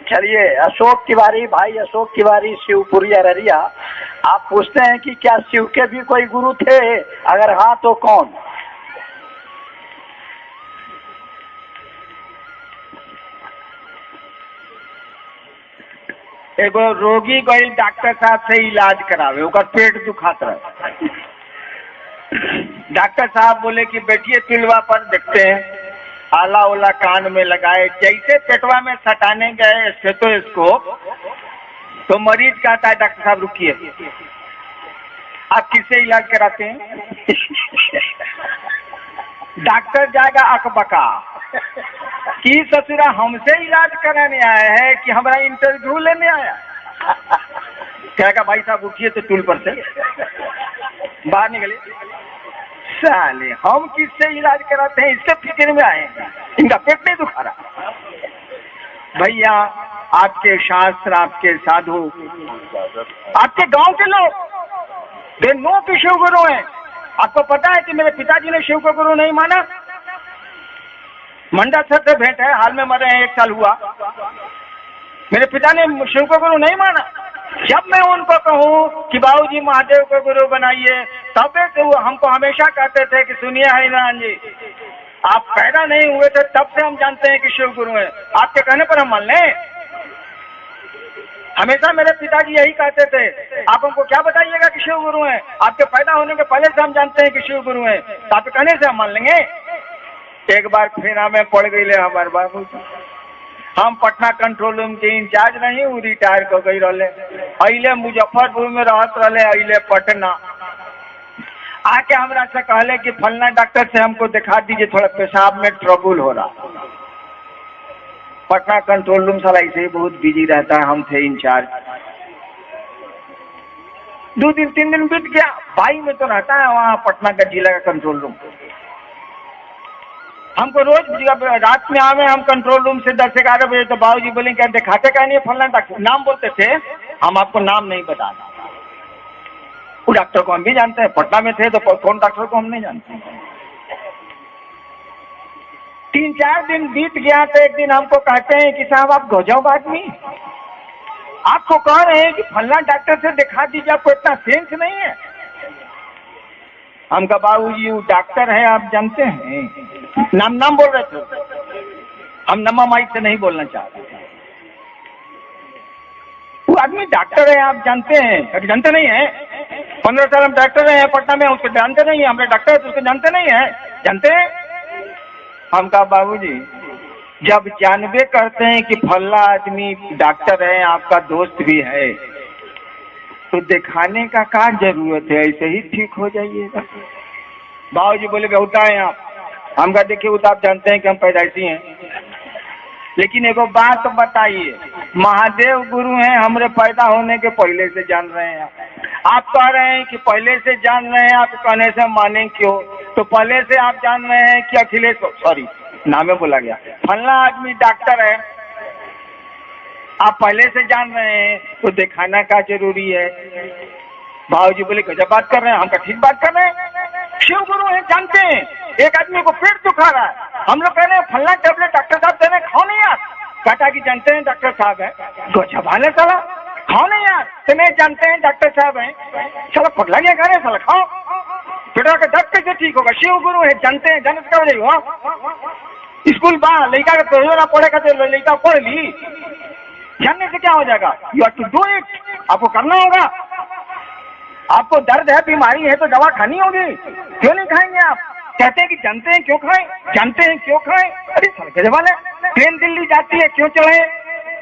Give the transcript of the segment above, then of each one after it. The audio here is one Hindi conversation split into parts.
चलिए, अशोक तिवारी, भाई अशोक तिवारी, शिवपुरी अररिया, आप पूछते हैं कि क्या शिव के भी कोई गुरु थे, अगर हाँ तो कौन? एगो रोगी गई डॉक्टर साहब से इलाज करावे, ओकर पेट दुखात रहे। डॉक्टर साहब बोले कि बैठिए पिलवा पर, देखते हैं। आला ओला कान में लगाए, जैसे पेटवा में सटाने गए स्टेथोस्कोप, तो मरीज कहता है डॉक्टर साहब रुकिए, आप किससे इलाज कराते हैं? डॉक्टर जाएगा अकबका कि ससुरा हमसे इलाज कराने आया है कि हमारा इंटरव्यू लेने आया? कहेगा भाई साहब उठिए तो टूल पर से बाहर निकले। साले हम किससे इलाज कराते हैं, इसके फिक्र में आए हैं, इनका पेट नहीं दुखा रहा। भैया आपके शास्त्र, आपके साधु, आपके गांव के लोग वे नो कि शिव गुरु हैं। आपको पता है कि मेरे पिताजी ने शिव को गुरु नहीं माना। मंडा सर से भेंट है, हाल में मरे हैं, 1 साल हुआ। मेरे पिता ने शिव को गुरु नहीं माना। जब मैं उनको कहूं कि बाबूजी महादेव को गुरु बनाइए, तब से वो हमको हमेशा कहते थे कि सुनिए हरिनारायण जी, आप पैदा नहीं हुए थे तब से हम जानते हैं कि शिव गुरु हैं, आपके कहने पर हम मान लें? हमेशा मेरे पिताजी यही कहते थे, आप हमको क्या बताइएगा कि शिव गुरु हैं, आपके पैदा होने के पहले से हम जानते हैं कि शिव गुरु हैं, तो आपके कहने से हम मान लेंगे? एक बार फिर हमें पड़ गई हमारे बाबू, हम पटना कंट्रोल रूम के इंचार्ज नहीं, वो रिटायर कर गई रहे, अले मुजफ्फरपुर में रहत रहे, अले पटना आके हमरा से कहले कि फलना डॉक्टर से हमको दिखा दीजिए, थोड़ा पेशाब में ट्रबल हो रहा। पटना कंट्रोल रूम साला ऐसे ही बहुत बिजी रहता है, हम थे इंचार्ज। 2 दिन 3 दिन बीत गया, बाई में तो रहता है वहाँ पटना का जिला का कंट्रोल रूम। हमको रोज रात में आवे हम कंट्रोल रूम से 10-11 बजे, तो बाबूजी बोले क्या दिखाते क्या नहीं फलना डॉक्टर, नाम बोलते थे, हम आपको नाम नहीं बताना। वो डॉक्टर को हम भी जानते हैं, पटना में थे तो कौन डॉक्टर को हम नहीं जानते। 3-4 दिन बीत गया तो एक दिन हमको कहते हैं कि साहब आप गजब आदमी, आपको कह रहे हैं कि फलना डॉक्टर से दिखा दीजिए, आपको इतना सेंस नहीं है। हम कहा बाबूजी वो डॉक्टर है आप जानते हैं, नाम बोल रहे थे, हम नमा माइक से नहीं बोलना चाहते। वो आदमी डॉक्टर है आप जानते हैं, अभी जानते नहीं है? 15 साल हम डॉक्टर रहे हैं पटना में, उसको जानते नहीं है? हमारे डॉक्टर है तो उसको जानते नहीं है? जानते हैं? हम कहा बाबूजी जब जानबे करते हैं कि फल्ला आदमी डॉक्टर है, आपका दोस्त भी है, तो दिखाने का क्या जरूरत है, ऐसे ही ठीक हो जाइएगा। बाबूजी बोले होता है आप, हम कहा देखिए वो तो आप जानते हैं कि हम पैदाइशी हैं, लेकिन एगो बात बताइए, महादेव गुरु हैं, हमरे पैदा होने के पहले से जान रहे हैं। आप कह रहे हैं कि पहले से जान रहे हैं, आप कहने से माने क्यों? तो पहले से आप जान रहे हैं कि अखिलेश, सॉरी नामे बोला गया, फलना आदमी डॉक्टर है, आप पहले से जान रहे हैं, तो दिखाना का जरूरी है। बाबूजी बोले गजब बात कर रहे हैं, हम का ठीक बात कर रहे हैं, शिव गुरु है जानते हैं। एक आदमी को पेट दुखा रहा है, हम लोग कह रहे हैं फलना टेबलेट डॉक्टर साहब दे रहे, खाओ नहीं यार। कहता कि जानते हैं डॉक्टर साहब है, गजब हाल है साला, खाओ नहीं यार, तुम्हें जानते हैं डॉक्टर साहब है, साला पगला गया कह रहे साला, खाओ बेटा का दर्द कैसे ठीक होगा, शिव गुरु है जानते हैं, जानते क्या हो स्कूल बा लड़का का तो पढ़ेगा तो लड़का पढ़ ली, जानने से क्या हो जाएगा, you have to do it, आपको करना होगा। आपको दर्द है, बीमारी है तो दवा खानी होगी, क्यों नहीं खाएंगे आप? कहते हैं कि जानते हैं क्यों खाएं, जानते हैं क्यों खाएं, अरे गजब वाले, ट्रेन दिल्ली जाती है क्यों चढ़े?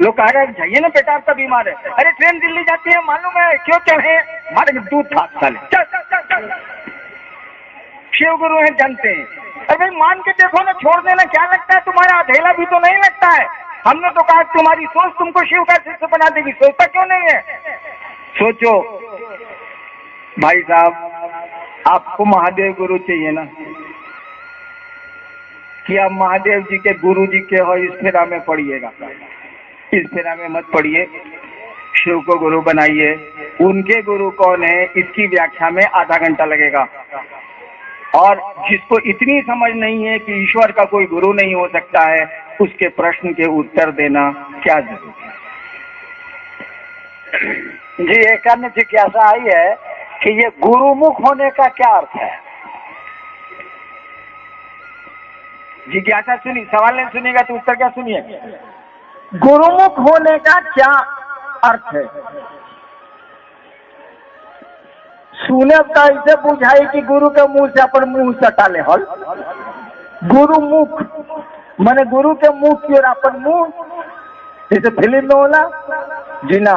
लोग कह रहे हैं जाइए ना बेटा आपका बीमार है, अरे ट्रेन दिल्ली जाती है मालूम है क्यों चढ़े? मारे दूध था साले, शिव गुरु है जानते हैं। अरे भाई मान के देखो ना, छोड़ देना, क्या लगता है तुम्हारा अधेला भी तो नहीं लगता है? हमने तो कहा तुम्हारी सोच तुमको शिव का शिष्य बना देगी, सोचता क्यों नहीं है? सोचो भाई साहब, आपको महादेव गुरु चाहिए ना, कि आप महादेव जी के गुरु जी के हो, इस फेरा में पढ़िएगा, इस फेरा में मत पढ़िए, शिव को गुरु बनाइए। उनके गुरु कौन है इसकी व्याख्या में आधा घंटा लगेगा, और जिसको इतनी समझ नहीं है कि ईश्वर का कोई गुरु नहीं हो सकता है, उसके प्रश्न के उत्तर देना क्या जरूरी है। जी, एक अन्य जिज्ञासा आई है कि ये गुरुमुख होने का क्या अर्थ है? जिज्ञासा सुनी, सवाल नहीं सुनिएगा तो उत्तर क्या सुनिए। गुरुमुख होने का क्या अर्थ है? सुने का इसे बुझाई कि गुरु के मुंह से अपन मुंह सटा ले हल। गुरुमुख माने गुरु के मुंह की ओर अपन मुंह, जैसे फिल्म में होला जी ना।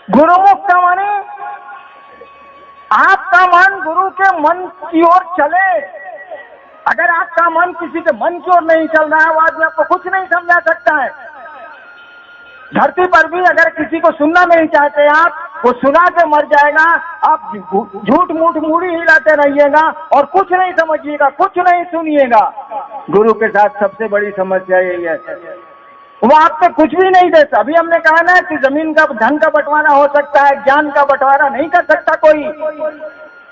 गुरुमुख का माने आपका मन गुरु के मन की ओर चले। अगर आपका मन किसी के मन की ओर नहीं चल रहा है, वो आदमी आपको कुछ नहीं समझा सकता है। धरती पर भी अगर किसी को सुनना नहीं चाहते आप, वो सुना के मर जाएगा। आप झूठ मूठ मूड़ी हिलाते रहिएगा और कुछ नहीं समझिएगा, कुछ नहीं सुनिएगा। गुरु के साथ सबसे बड़ी समस्या यही है, वो आपको कुछ भी नहीं देता। अभी हमने कहा ना कि जमीन का धन का बंटवारा हो सकता है, ज्ञान का बंटवारा नहीं कर सकता कोई।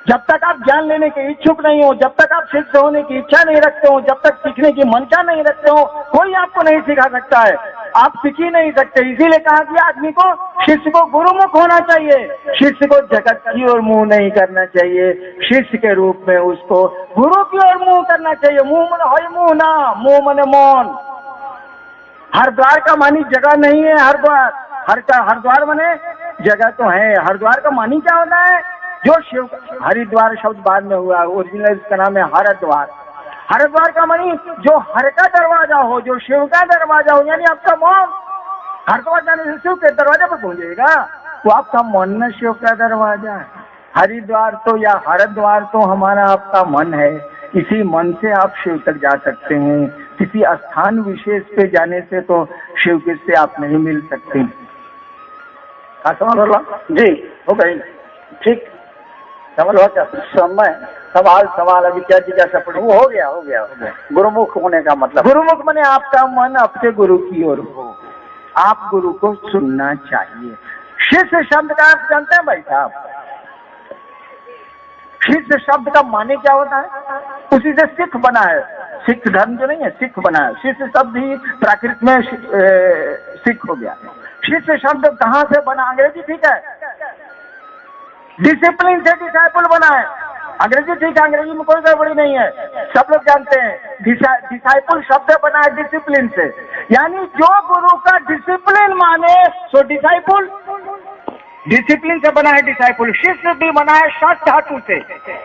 जब तक आप ज्ञान लेने के इच्छुक नहीं हो, जब तक आप सिद्ध होने की इच्छा नहीं रखते हो, जब तक सीखने की मंशा नहीं रखते हो, कोई आपको नहीं सिखा सकता है। आप सीख ही नहीं सकते। इसीलिए कहा कि आदमी को, शिष्य को गुरुमुख होना चाहिए। शिष्य को जगत की ओर मुंह नहीं करना चाहिए, शिष्य के रूप में उसको गुरु की ओर मुंह करना चाहिए। मुंह मन हो मुंह ना, मुंह मने मौन। हरिद्वार का मानी जगह नहीं है। हरिद्वार माने जगह तो है। हरिद्वार का मानी क्या होता है? जो शिव, हरिद्वार शब्द बाद में हुआ, ओरिजिनल इसका नाम है हरिद्वार। हरिद्वार का मानी जो हर का दरवाजा हो, जो शिव का दरवाजा हो, यानी आपका मन। हरिद्वार जाने से शिव के दरवाजे पर पहुंचेगा, वो आपका मन न शिव का दरवाजा है। हरिद्वार तो या हरिद्वार तो हमारा आपका मन है। इसी मन से आप शिव तक जा सकते हैं। किसी स्थान विशेष पे जाने से तो शिव के से आप नहीं मिल सकते। सवाल जी हो गई, ठीक। सवाल हुआ क्या? समय सवाल अभी क्या जिज्ञासा पड़ी? वो हो गया। गुरुमुख होने का मतलब, गुरुमुख माने आपका मन आपके गुरु की ओर हो, आप गुरु को सुनना चाहिए। शिष्य शब्द का आप जानते हैं भाई साहब? शिष्य शब्द का माने क्या होता है? उसी से सिख बना है। सिख धर्म जो नहीं है, सिख बना है। शिष्य शब्द ही प्राकृत में सिख हो गया। शिष्य शब्द कहाँ से बना? अंग्रेजी ठीक है, डिसिप्लिन से डिसाइपल बना है। अंग्रेजी ठीक है, अंग्रेजी में कोई गड़बड़ी नहीं है, सब लोग जानते हैं। डिसाइपल शब्द बना है डिसिप्लिन से, यानी जो गुरु का डिसिप्लिन माने सो डिसाइपल। डिसिप्लिन से बना है डिसाइपल। शिष्य भी बना है शत धातु से।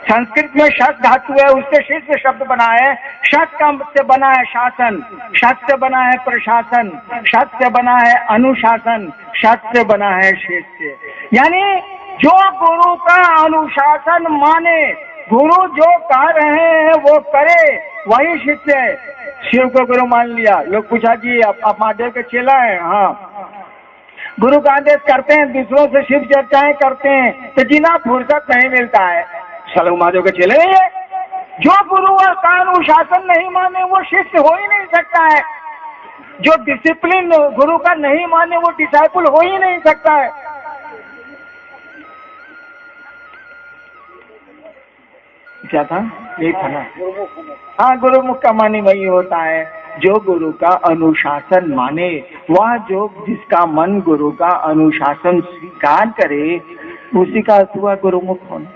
संस्कृत में शत धातु है, उससे शिष्य शब्द बना है। शत का से बना है शासन, शत से बना है प्रशासन, शत से बना है अनुशासन, शत से बना है शिष्य। यानी जो गुरु का अनुशासन माने, गुरु जो कह रहे हैं वो करे, वही शिष्य है। शिव को गुरु मान लिया, लोग पूछा जी आप महादेव के चेला है? हाँ। गुरु का आदेश करते हैं, दूसरों से शिव चर्चाएं करते हैं, तो जिना फुर्सत नहीं मिलता है, चलो महादेव के चेले नहीं है। जो गुरु का अनुशासन नहीं माने वो शिष्य हो ही नहीं सकता है। जो डिसिप्लिन गुरु का नहीं माने वो डिसाइपल हो ही नहीं सकता है। क्या था? यही था ना। हाँ, गुरुमुख का माने वही होता है जो गुरु का अनुशासन माने। वह जो जिसका मन गुरु का अनुशासन स्वीकार करे, उसी का अर्थ हुआ गुरुमुख होना।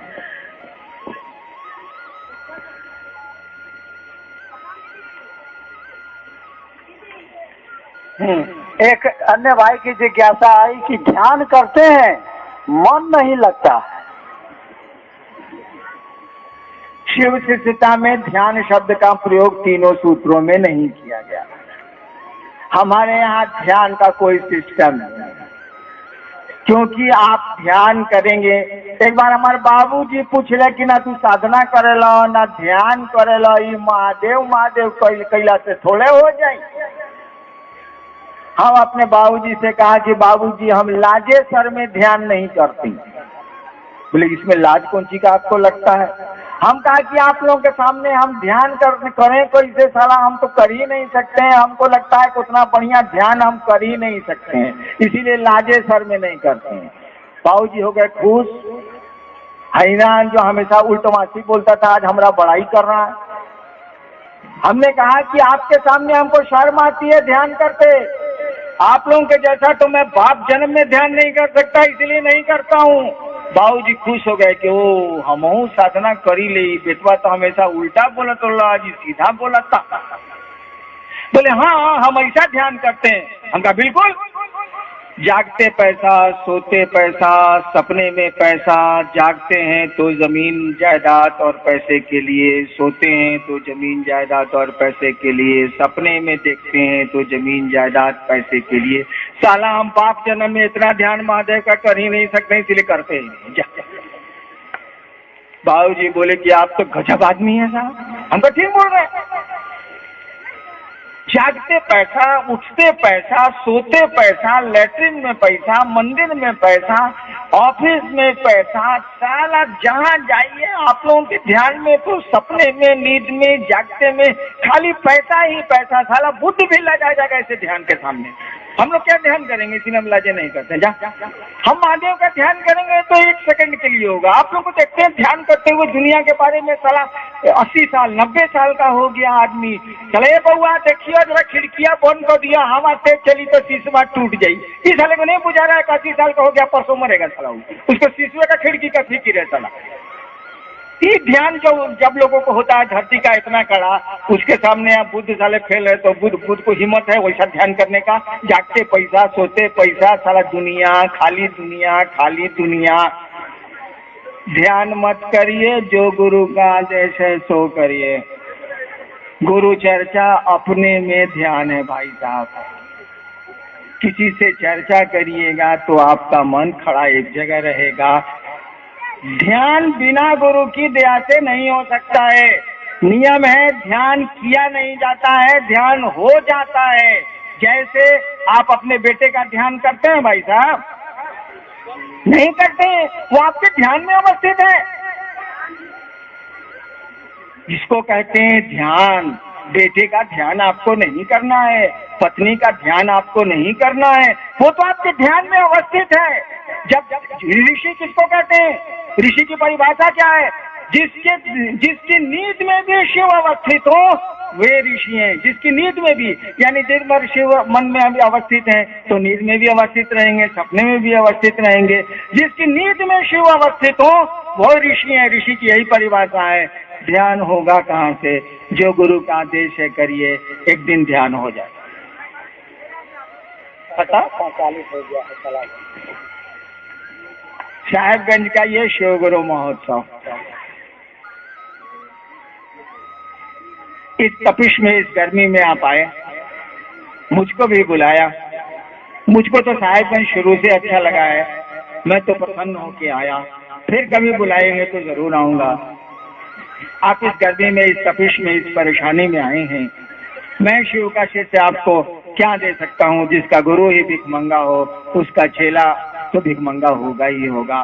एक अन्य भाई की जिज्ञासा आई कि ध्यान करते हैं, मन नहीं लगता। शिव शिष्यता में ध्यान शब्द का प्रयोग तीनों सूत्रों में नहीं किया गया। हमारे यहाँ ध्यान का कोई सिस्टम नहीं है, क्योंकि आप ध्यान करेंगे। एक बार हमारे बाबूजी पूछले कि ना तू साधना करेला ना ध्यान करेला, ये महादेव कैला से थोड़े हो जाए। हम अपने बाबूजी से कहा कि बाबूजी हम लाजे सर में ध्यान नहीं करती। बोले इसमें लाज कौन सी का आपको लगता है? हम कहा कि आप लोगों के सामने हम ध्यान करें कोई से साला हम तो कर ही नहीं सकते हैं। हमको लगता है कि उतना बढ़िया ध्यान हम कर ही नहीं सकते हैं, इसीलिए लाजे सर में नहीं करते हैं। बाबूजी हो गए खुश। हैरान जो हमेशा उल्टमासी बोलता था, आज हमारा बड़ाई कर रहा है। हमने कहा कि आपके सामने हमको शर्म आती है ध्यान करते। आप लोगों के जैसा तो मैं बाप जन्म में ध्यान नहीं कर सकता, इसलिए नहीं करता हूँ। बाबूजी खुश हो गए कि ओ हमहू साधना करी ले, बेटवा तो हमेशा उल्टा बोला तो आज सीधा बोला था। बोले हाँ हम ऐसा ध्यान करते हैं। हम कहा बिल्कुल, जागते पैसा, सोते पैसा, सपने में पैसा। जागते हैं तो जमीन जायदाद और पैसे के लिए, सोते हैं तो जमीन जायदाद और पैसे के लिए, सपने में देखते हैं तो जमीन जायदाद पैसे के लिए। साला हम पाप जन्म में इतना ध्यान महादेव का कर ही नहीं सकते, इसलिए करते ही नहीं। बाबूजी बोले कि आप तो गजब आदमी है साहब। हम तो ठीक बोल रहे हैं। जागते पैसा, उठते पैसा, सोते पैसा, लैट्रिन में पैसा, मंदिर में पैसा, ऑफिस में पैसा। साला जहाँ जाइए आप लोगों के ध्यान में तो सपने में, नींद में, जागते में खाली पैसा ही पैसा। साला बुद्ध भी लजा जाएगा ऐसे ध्यान के सामने। हम लोग क्या ध्यान करेंगे, इसीलिए हम लाजे नहीं करते। जा हम महादेव का ध्यान करेंगे तो 1 सेकंड के लिए होगा। आप लोग को देखते हैं ध्यान करते हुए दुनिया के बारे में, साला 80 साल 90 साल का हो गया आदमी। चले बउआ देखिए जरा खिड़कियां बंद कर दिया, हवा तेज चली तो शीशवा टूट जाई। इस साले को नहीं बुझा रहा है 80 साल का हो गया, परसों मरेगा साला। उसको शीशवे का खिड़की का फिक्र है साला। ये ध्यान जो जब लोगों को होता है धरती का इतना कड़ा, उसके सामने आप बुद्ध साले फेल है तो बुद्ध को हिम्मत है वैसा ध्यान करने का। जागते पैसा, सोते पैसा, साला दुनिया खाली, दुनिया खाली, दुनिया। ध्यान मत करिए, जो गुरु का आदेश है सो करिए। गुरु चर्चा अपने में ध्यान है भाई साहब। किसी से चर्चा करिएगा तो आपका मन खड़ा एक जगह रहेगा। ध्यान बिना गुरु की दया से नहीं हो सकता है। नियम है, ध्यान किया नहीं जाता है, ध्यान हो जाता है। जैसे आप अपने बेटे का ध्यान करते हैं भाई साहब, नहीं करते, वो आपके ध्यान में अवस्थित है। जिसको कहते हैं ध्यान, बेटे का ध्यान आपको नहीं करना है, पत्नी का ध्यान आपको नहीं करना है, वो तो आपके ध्यान में अवस्थित है। जब ऋषि किसको कहते हैं, ऋषि की परिभाषा क्या है? जिसकी नींद में भी शिव अवस्थित हो वे ऋषि हैं। जिसकी नींद में भी, यानी दिन भर शिव मन में अभी अवस्थित हैं तो नींद में भी अवस्थित रहेंगे, सपने में भी अवस्थित रहेंगे। जिसकी नींद में शिव अवस्थित हो वो ऋषि है। ऋषि की यही परिभाषा है। ध्यान होगा कहाँ से? जो गुरु का आदेश है करिए, एक दिन ध्यान हो जाए। पता 45 हो गया है, चला साहेबगंज का ये शिव गुरु महोत्सव। इस तपिश में, इस गर्मी में आप आए, मुझको भी बुलाया। मुझको तो साहेबगंज शुरू से अच्छा लगा है, मैं तो प्रसन्न होके आया। फिर कभी बुलाएंगे तो जरूर आऊंगा। आप इस गर्मी में, इस तपिश में, इस परेशानी में आए हैं। मैं शिव का शिष्य आपको क्या दे सकता हूँ? जिसका गुरु ही भिखमंगा हो उसका चेला तो भिखमंगा होगा ही होगा।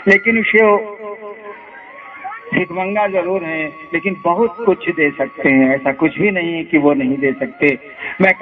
लेकिन शिव भिखमंगा जरूर है, लेकिन बहुत कुछ दे सकते हैं। ऐसा कुछ भी नहीं है कि वो नहीं दे सकते। मैं